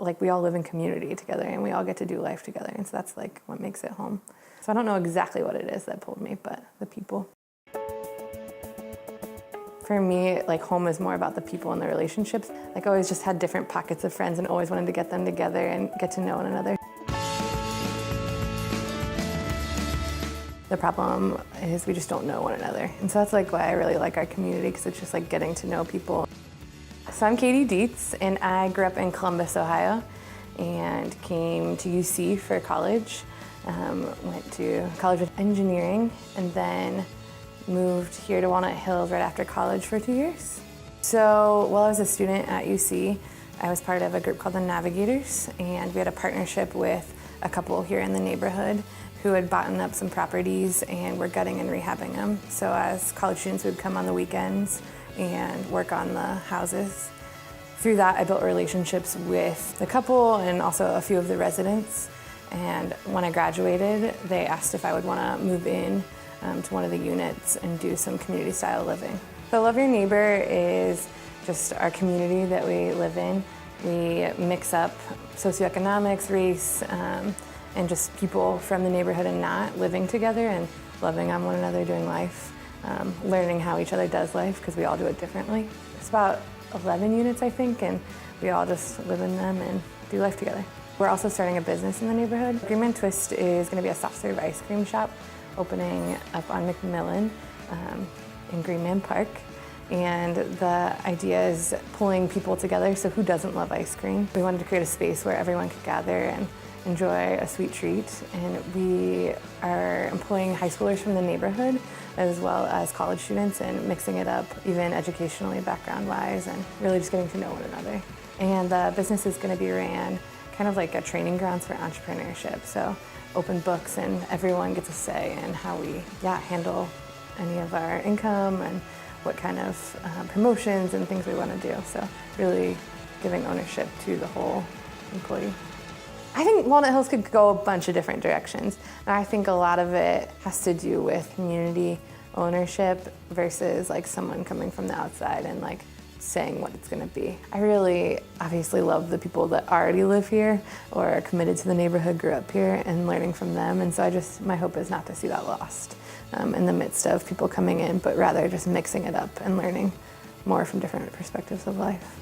like we all live in community together and we all get to do life together. And so that's like what makes it home. So I don't know exactly what it is that pulled me, but the people. For me, like home is more about the people and the relationships. Like I always just had different pockets of friends and always wanted to get them together and get to know one another. The problem is we just don't know one another. And so that's like why I really like our community, because it's just like getting to know people. So I'm Katy Dietz, and I grew up in Columbus, Ohio, and came to UC for college. Went to college of engineering, and then moved here to Walnut Hills right after college for 2 years. So while I was a student at UC, I was part of a group called the Navigators, and we had a partnership with a couple here in the neighborhood who had bought up some properties and were gutting and rehabbing them. So as college students, we would come on the weekends and work on the houses. Through that, I built relationships with the couple and also a few of the residents. And when I graduated, they asked if I would want to move in to one of the units and do some community style living. So Love Your Neighbor is just our community that we live in. We mix up socioeconomics, race, and just people from the neighborhood and not living together and loving on one another, doing life, learning how each other does life, because we all do it differently. It's about 11 units, I think, and we all just live in them and do life together. We're also starting a business in the neighborhood. Green Man Twist is going to be a soft serve ice cream shop opening up on McMillan in Green Man Park. And the idea is pulling people together, so who doesn't love ice cream? We wanted to create a space where everyone could gather and enjoy a sweet treat. And we are employing high schoolers from the neighborhood as well as college students and mixing it up even educationally, background-wise, and really just getting to know one another. And the business is going to be ran kind of like a training grounds for entrepreneurship. So open books and everyone gets a say in how we handle any of our income and what kind of promotions and things we want to do. So really giving ownership to the whole employee. I think Walnut Hills could go a bunch of different directions. And I think a lot of it has to do with community ownership versus like someone coming from the outside and like saying what it's going to be. I really obviously love the people that already live here or are committed to the neighborhood, grew up here, and learning from them. And so my hope is not to see that lost in the midst of people coming in, but rather just mixing it up and learning more from different perspectives of life.